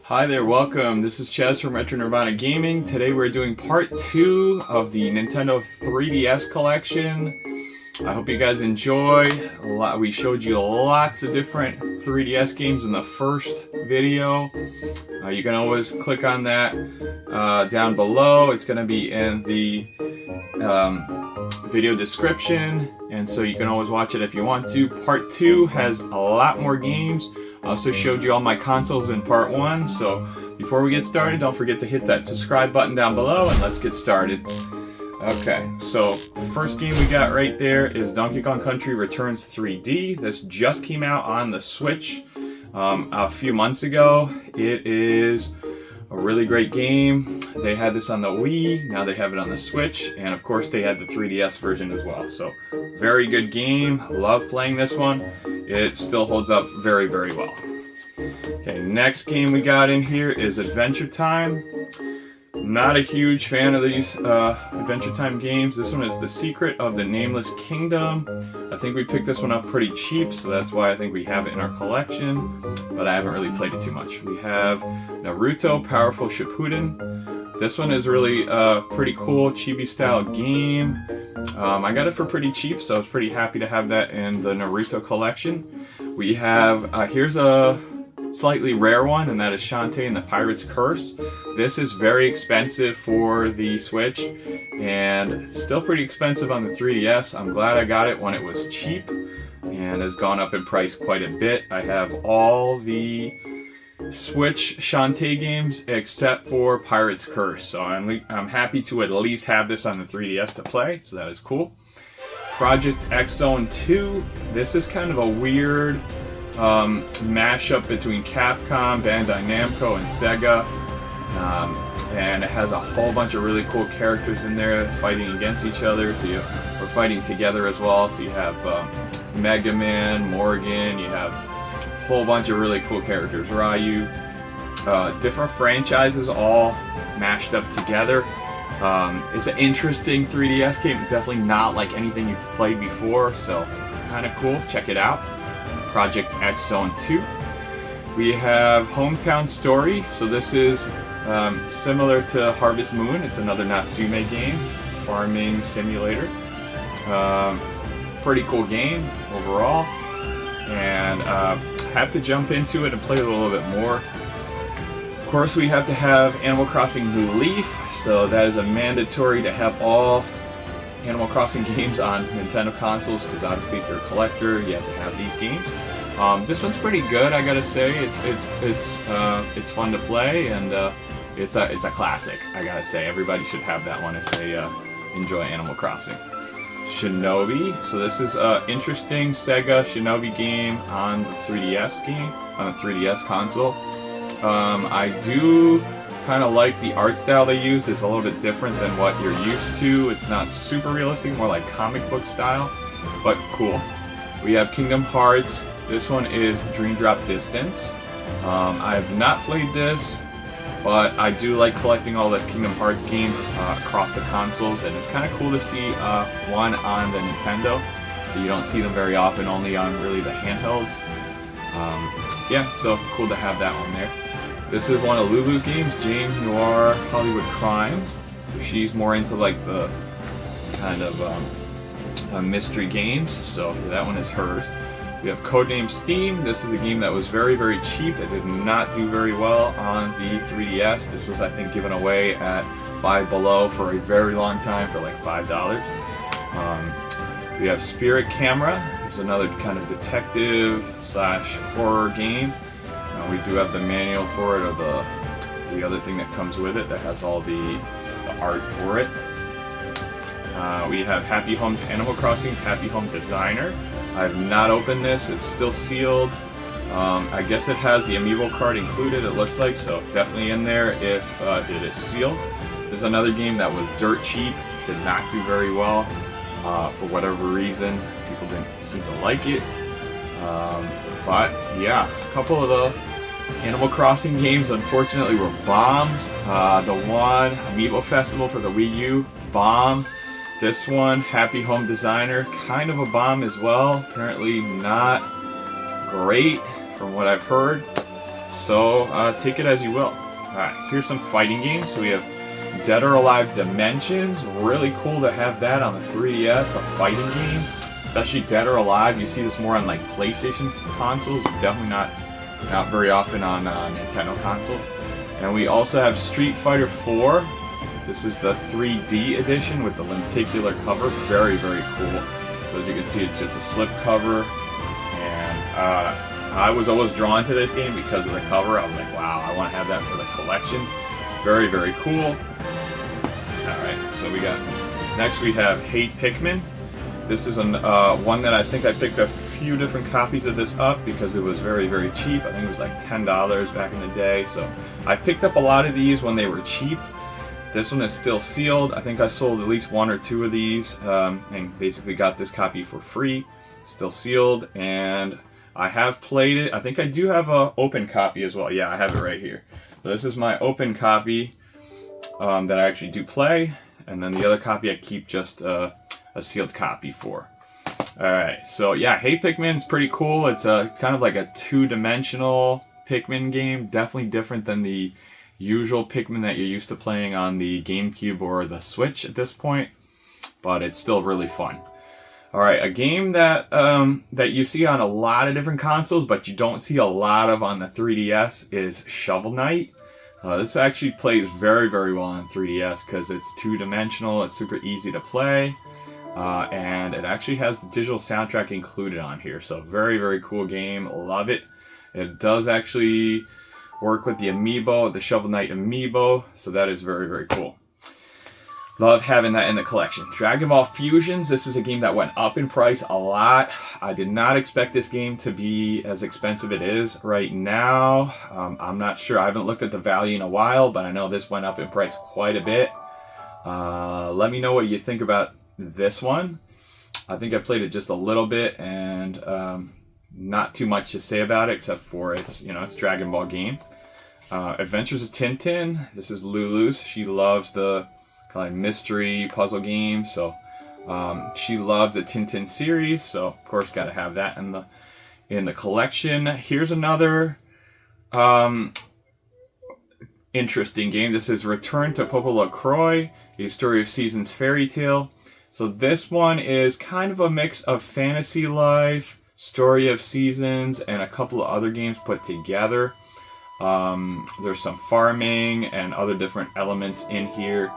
Hi there, welcome. This is Chaz from Retro Nirvana Gaming. Today we're doing part 2 of the Nintendo 3DS collection. I hope you guys enjoy. We showed you lots of different 3DS games in the first video. You can always click on that down below. It's going to be in the video description, and so you can always watch it if you want to. Part 2 has a lot more games. I also showed you all my consoles in part 1, so before we get started, don't forget to hit that subscribe button down below, and let's get started. Okay, so the first game we got right there is Donkey Kong Country Returns 3D. This just came out on the Switch a few months ago. It is a really great game. They had this on the Wii, now they have it on the Switch, and of course they had the 3DS version as well. So, very good game. Love playing this one. It still holds up very, very well. Okay, next game we got in here is Adventure Time. Not a huge fan of these Adventure Time games. This one is The Secret of the Nameless Kingdom. I think we picked this one up pretty cheap, so that's why I think we have it in our collection, but I haven't really played it too much. We have Naruto Powerful Shippuden. This one is really a pretty cool chibi-style game. I got it for pretty cheap, so I was pretty happy to have that in the Naruto collection. We have, here's a slightly rare one, and that is Shantae and the Pirate's Curse. This is very expensive for the Switch, and still pretty expensive on the 3DS. I'm glad I got it when it was cheap, and has gone up in price quite a bit. I have all the Switch Shantae games except for Pirate's Curse, so I'm happy to at least have this on the 3DS to play, so that is cool. Project X Zone 2. This is kind of a weird mashup between Capcom, Bandai Namco, and Sega, and it has a whole bunch of really cool characters in there fighting against each other, so we're fighting together as well. So you have Mega Man, Morgan, you have a whole bunch of really cool characters, Ryu, different franchises all mashed up together. It's an interesting 3DS game. It's definitely not like anything you've played before, so kind of cool. Check it out. Project X Zone 2. We have Hometown Story. So this is similar to Harvest Moon. It's another Natsume game, farming simulator. Pretty cool game overall, and have to jump into it and play it a little bit more. Of course, we have to have Animal Crossing New Leaf, so that is a mandatory to have all Animal Crossing games on Nintendo consoles, because obviously if you're a collector, you have to have these games. This one's pretty good, I gotta say. It's fun to play, and it's a classic, I gotta say. Everybody should have that one if they enjoy Animal Crossing. Shinobi. So this is an interesting Sega Shinobi game on the 3DS console. I do kind of like the art style they use. It's a little bit different than what you're used to. It's not super realistic, more like comic book style, but cool. We have Kingdom Hearts. This one is Dream Drop Distance. I have not played this, but I do like collecting all the Kingdom Hearts games across the consoles, and it's kind of cool to see one on the Nintendo. So you don't see them very often, only on really the handhelds. Yeah, so cool to have that one there. This is one of Lulu's games, James Noir Hollywood Crimes. So she's more into like the kind of mystery games, so that one is hers. We have Codename Steam. This is a game that was very, very cheap. It did not do very well on the 3DS. This was, I think, given away at Five Below for a very long time for like $5. We have Spirit Camera. This is another kind of detective slash horror game. We do have the manual for it, or the other thing that comes with it that has all the art for it. We have Happy Home Animal Crossing Happy Home Designer. I have not opened this, it's still sealed. I guess it has the amiibo card included, it looks like, so definitely in there if it is sealed. There's another game that was dirt cheap, did not do very well. For whatever reason, people didn't seem to like it. But yeah, a couple of the Animal Crossing games unfortunately were bombs. The one, Amiibo Festival for the Wii U, bomb. This one, Happy Home Designer, kind of a bomb as well. Apparently not great from what I've heard. So take it as you will. Alright, here's some fighting games. So we have Dead or Alive Dimensions. Really cool to have that on the 3DS, a fighting game. Especially Dead or Alive. You see this more on like PlayStation consoles. Definitely not very often on Nintendo console. And we also have Street Fighter 4. This is the 3D edition with the lenticular cover. Very, very cool. So as you can see, it's just a slip cover. And I was always drawn to this game because of the cover. I was like, wow, I want to have that for the collection. Very, very cool. Alright, so next we have Hey Pikmin. This is one that I think I picked a few different copies of this up because it was very, very cheap. I think it was like $10 back in the day. So I picked up a lot of these when they were cheap. This one is still sealed. I think I sold at least 1 or 2 of these and basically got this copy for free. Still sealed, and I have played it. I think I do have an open copy as well. Yeah, I have it right here. So this is my open copy that I actually do play, and then the other copy I keep just a sealed copy for. Alright, so yeah, Hey Pikmin's pretty cool. It's kind of like a 2-dimensional Pikmin game. Definitely different than the usual Pikmin that you're used to playing on the GameCube or the Switch at this point, but it's still really fun. Alright, a game that that you see on a lot of different consoles, but you don't see a lot of on the 3DS is Shovel Knight. This actually plays very, very well on 3DS because it's 2-dimensional, it's super easy to play, and it actually has the digital soundtrack included on here, so very, very cool game, love it. It does actually work with the amiibo, the Shovel Knight amiibo, so that is very, very cool. Love having that in the collection. Dragon Ball Fusions, this is a game that went up in price a lot. I did not expect this game to be as expensive it is right now. I'm not sure, I haven't looked at the value in a while, but I know this went up in price quite a bit. Let me know what you think about this one. I think I played it just a little bit, and not too much to say about it except for it's Dragon Ball game. Adventures of Tintin. This is Lulu's. She loves the kind of mystery puzzle games, so she loves the Tintin series. So of course, got to have that in the collection. Here's another interesting game. This is Return to Popolocroy, a Story of Seasons fairy tale. So this one is kind of a mix of Fantasy Life, Story of Seasons, and a couple of other games put together. There's some farming and other different elements in here.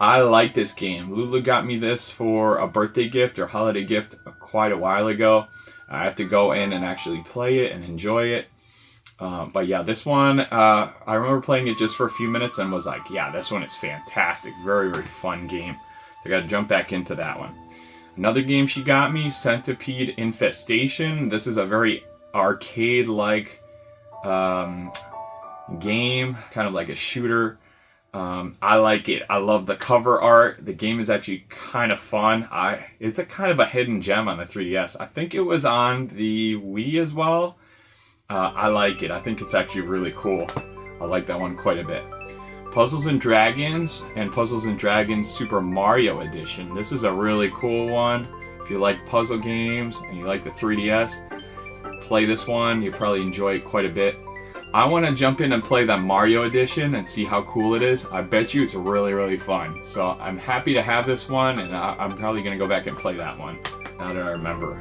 I like this game. Lulu got me this for a birthday gift or holiday gift quite a while ago. I have to go in and actually play it and enjoy it. But yeah, this one, I remember playing it just for a few minutes and was like, yeah, this one is fantastic. Very, very fun game. So I got to jump back into that one. Another game she got me, Centipede Infestation. This is a very arcade-like game, kind of like a shooter. I like it. I love the cover art. The game is actually kind of fun. It's a kind of a hidden gem on the 3DS. I think it was on the Wii as well. I like it. I think it's actually really cool. I like that one quite a bit. Puzzles and Dragons and Puzzles and Dragons Super Mario Edition. This is a really cool one. If you like puzzle games and you like the 3DS, play this one. You'll probably enjoy it quite a bit. I want to jump in and play the Mario Edition and see how cool it is. I bet you it's really, really fun. So I'm happy to have this one, and I'm probably going to go back and play that one now that I remember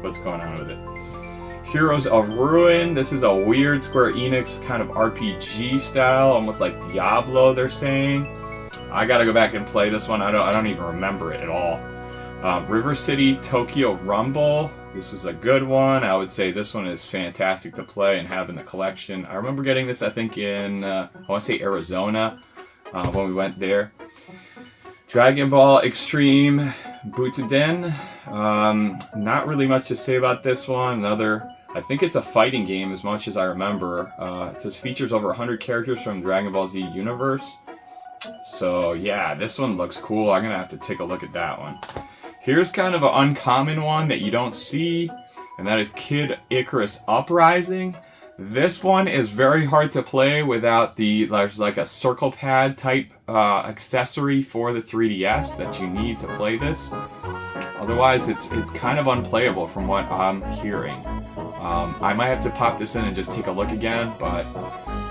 what's going on with it. Heroes of Ruin. This is a weird Square Enix kind of RPG style, almost like Diablo, they're saying. I gotta go back and play this one. I don't even remember it at all. River City Tokyo Rumble. This is a good one. I would say this one is fantastic to play and have in the collection. I remember getting this, I think, in, I want to say Arizona, when we went there. Dragon Ball Extreme Butoden. Not really much to say about this one. I think it's a fighting game as much as I remember. It says features over 100 characters from Dragon Ball Z universe. So yeah, this one looks cool. I'm going to have to take a look at that one. Here's kind of an uncommon one that you don't see, and that is Kid Icarus Uprising. This one is very hard to play without there's like a circle pad type accessory for the 3DS that you need to play this. Otherwise, it's kind of unplayable from what I'm hearing. I might have to pop this in and just take a look again, but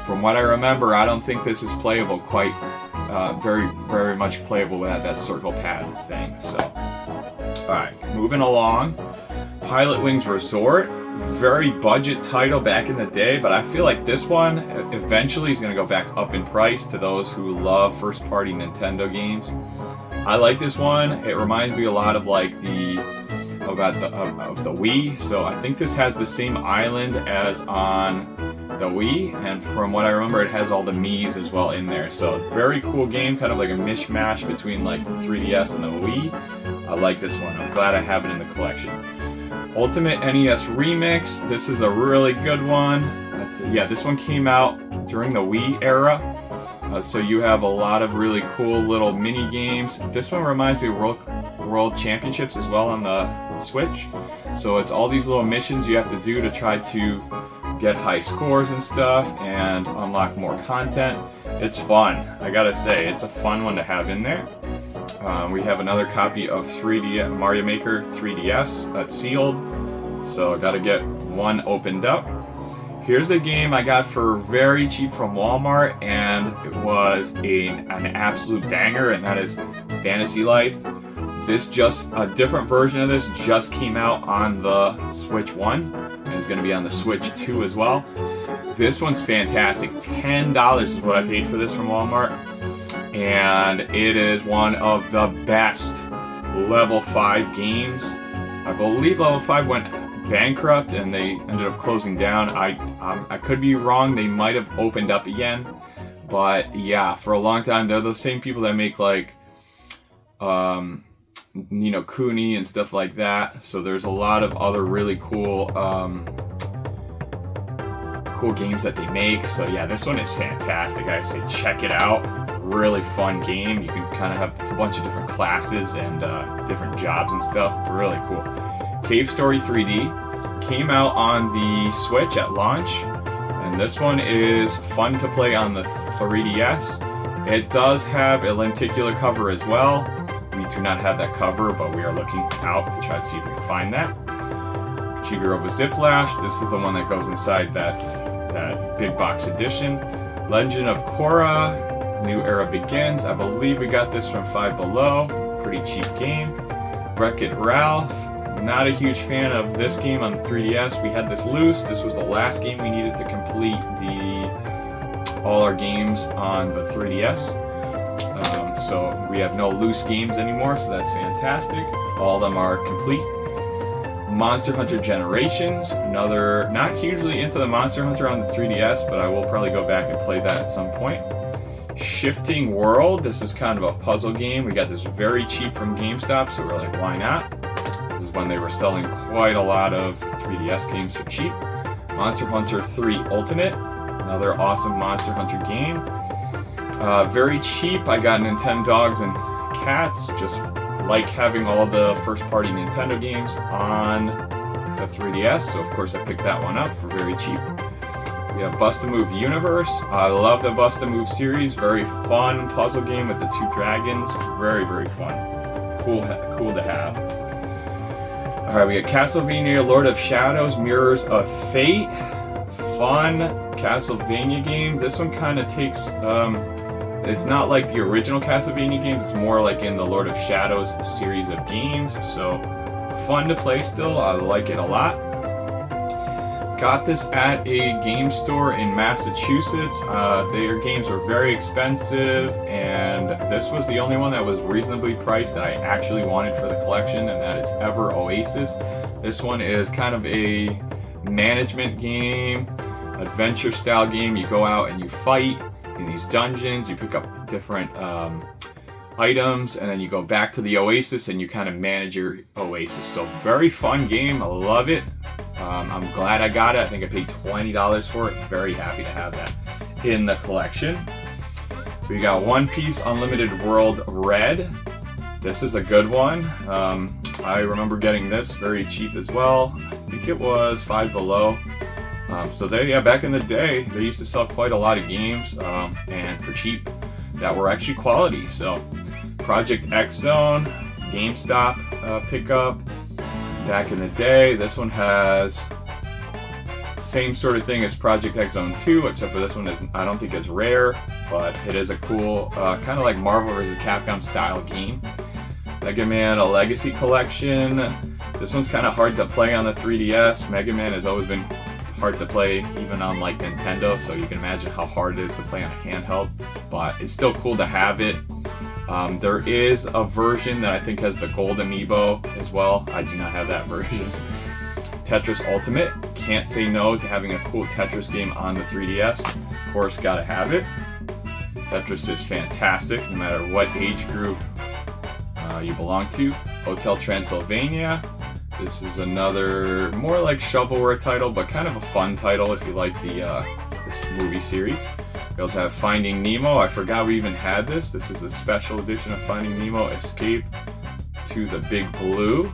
from what I remember, I don't think this is playable quite very much playable without that circle pad thing. So, alright, moving along. Pilotwings Resort, very budget title back in the day, but I feel like this one eventually is going to go back up in price to those who love first-party Nintendo games. I like this one. It reminds me a lot of like of the Wii. So I think this has the same island as on the Wii, and from what I remember, it has all the Miis as well in there. So very cool game, kind of like a mishmash between like the 3DS and the Wii. I like this one. I'm glad I have it in the collection. Ultimate NES Remix. This is a really good one. Yeah, this one came out during the Wii era. So you have a lot of really cool little mini games. This one reminds me of World Championships as well on the Switch. So it's all these little missions you have to do to try to get high scores and stuff and unlock more content. It's fun. I gotta say, it's a fun one to have in there. We have another copy of Mario Maker 3DS that's sealed, so I gotta get one opened up. Here's a game I got for very cheap from Walmart, and it was an absolute banger, and that is Fantasy Life. A different version of this just came out on the Switch 1, and it's going to be on the Switch 2 as well. This one's fantastic. $10 is what I paid for this from Walmart, and it is one of the best Level 5 games. I believe Level 5 went bankrupt and they ended up closing down. I could be wrong. They might have opened up again, but yeah, for a long time they're the same people that make like Ni no Kuni and stuff like that. So there's a lot of other really cool games that they make. So yeah, this one is fantastic. I say check it out. Really fun game. You can kind of have a bunch of different classes and different jobs and stuff. Really cool. Cave Story 3D came out on the Switch at launch, and this one is fun to play on the 3DS. It does have a lenticular cover as well. We do not have that cover, but we are looking out to try to see if we can find that. Chibi Robo Ziplash, this is the one that goes inside that big box edition. Legend of Korra, New Era Begins. I believe we got this from Five Below. Pretty cheap game. Wreck-It Ralph. Not a huge fan of this game on the 3DS. We had this loose. This was the last game we needed to complete all our games on the 3DS. So we have no loose games anymore, so that's fantastic. All of them are complete. Monster Hunter Generations. Another, not hugely into the Monster Hunter on the 3DS, but I will probably go back and play that at some point. Shifting World. This is kind of a puzzle game. We got this very cheap from GameStop, so we're like, why not? When they were selling quite a lot of 3DS games for cheap. Monster Hunter 3 Ultimate, another awesome Monster Hunter game. Very cheap. I got Nintendogs and Cats, just like having all the first-party Nintendo games on the 3DS, so of course I picked that one up for very cheap. We have Bust-A-Move Universe. I love the Bust-A-Move series. Very fun puzzle game with the two dragons. Very, very fun. Cool to have. Alright, we got Castlevania Lord of Shadows, Mirrors of Fate. Fun Castlevania game. This one kind of takes, it's not like the original Castlevania games, it's more like in the Lord of Shadows series of games. So, fun to play still, I like it a lot. Got this at a game store in Massachusetts. Their games were very expensive, and this was the only one that was reasonably priced that I actually wanted for the collection, and that is Ever Oasis. This one is kind of a management game, adventure style game. You go out and you fight in these dungeons, you pick up different items, and then you go back to the Oasis and you kind of manage your Oasis. So very fun game, I love it. I'm glad I got it. I think I paid $20 for it. Very happy to have that in the collection. We got One Piece Unlimited World Red. This is a good one. I remember getting this very cheap as well. I think it was Five Below. So back in the day, they used to sell quite a lot of games and for cheap that were actually quality. So Project X Zone, GameStop pickup. Back in the day, this one has Same sort of thing as Project X Zone 2, except for this one I don't think it's rare, but it is a cool, kind of like Marvel vs. Capcom style game. Mega Man, a Legacy Collection. This one's kind of hard to play on the 3DS. Mega Man has always been hard to play even on like Nintendo, so you can imagine how hard it is to play on a handheld, but it's still cool to have it. There is a version that I think has the gold amiibo as well. I do not have that version. Tetris Ultimate. Can't say no to having a cool Tetris game on the 3DS. Of course, gotta have it. Tetris is fantastic no matter what age group you belong to. Hotel Transylvania. This is another more like shovelware title, but kind of a fun title if you like this movie series. We also have Finding Nemo. I forgot we even had this. This is the special edition of Finding Nemo, Escape to the Big Blue.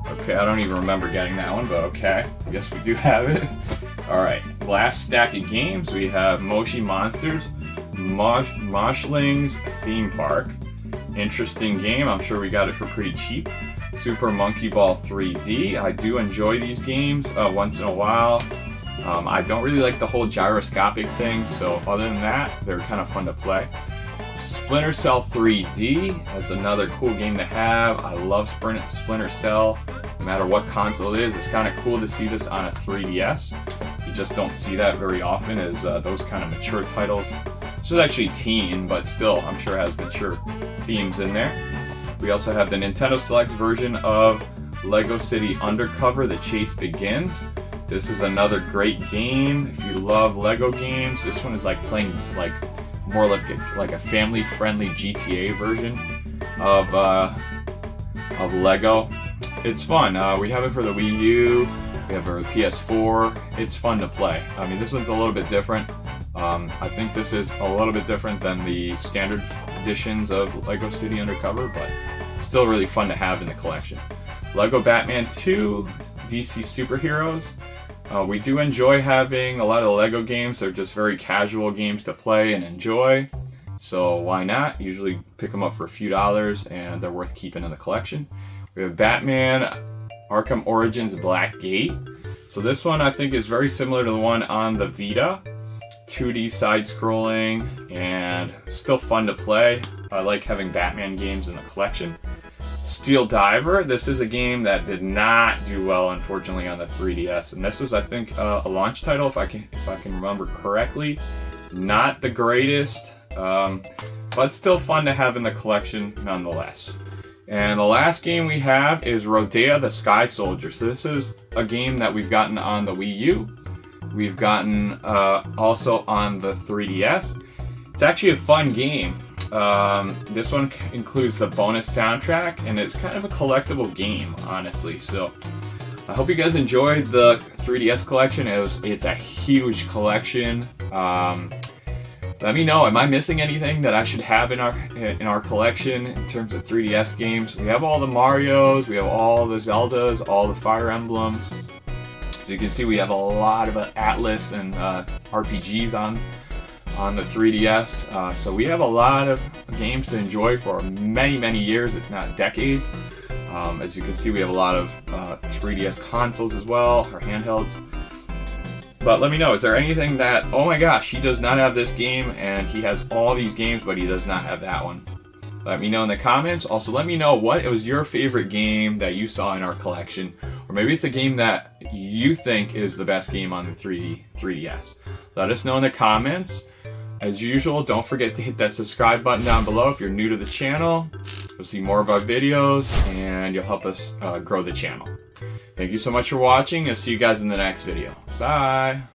Okay, I don't even remember getting that one, but okay. I guess we do have it. Alright, last stack of games. We have Moshi Monsters, Moshling's Theme Park. Interesting game. I'm sure we got it for pretty cheap. Super Monkey Ball 3D. I do enjoy these games once in a while. I don't really like the whole gyroscopic thing, so other than that, they're kind of fun to play. Splinter Cell 3D is another cool game to have. I love Splinter Cell. No matter what console it is, it's kind of cool to see this on a 3DS. You just don't see that very often as those kind of mature titles. This is actually teen, but still, I'm sure it has mature themes in there. We also have the Nintendo Select version of Lego City Undercover, The Chase Begins. This is another great game. If you love Lego games, this one is like playing like more like a family-friendly GTA version of Lego. It's fun. We have it for the Wii U. We have it for the PS4. It's fun to play. I mean, this one's a little bit different. I think this is a little bit different than the standard editions of Lego City Undercover, but still really fun to have in the collection. Lego Batman 2, DC Superheroes. We do enjoy having a lot of Lego games. They're just very casual games to play and enjoy. So why not? Usually pick them up for a few dollars and they're worth keeping in the collection. We have Batman Arkham Origins Black Gate. So this one I think is very similar to the one on the Vita. 2D side-scrolling and still fun to play. I like having Batman games in the collection. Steel Diver. This is a game that did not do well, unfortunately, on the 3DS, and this is, I think, a launch title, if I can remember correctly. Not the greatest, but still fun to have in the collection nonetheless. And the last game we have is Rodea the Sky Soldier. So this is a game that we've gotten on the Wii U. We've gotten also on the 3DS. It's actually a fun game. This one includes the bonus soundtrack, and it's kind of a collectible game, honestly. So I hope you guys enjoyed the 3DS collection. It's a huge collection. Let me know, am I missing anything that I should have in our collection in terms of 3DS games? We have all the Marios, we have all the Zeldas, all the Fire Emblems. So you can see we have a lot of Atlas and RPGs on the 3DS. So we have a lot of games to enjoy for many years, if not decades. As you can see, we have a lot of 3DS consoles as well, or handhelds. But let me know, is there anything that, oh my gosh, he does not have this game, and he has all these games, but he does not have that one? Let me know in the comments. Also, let me know what was your favorite game that you saw in our collection. Or maybe it's a game that you think is the best game on the 3DS. Let us know in the comments. As usual, don't forget to hit that subscribe button down below if you're new to the channel. You'll see more of our videos, and you'll help us grow the channel. Thank you so much for watching. I'll see you guys in the next video. Bye!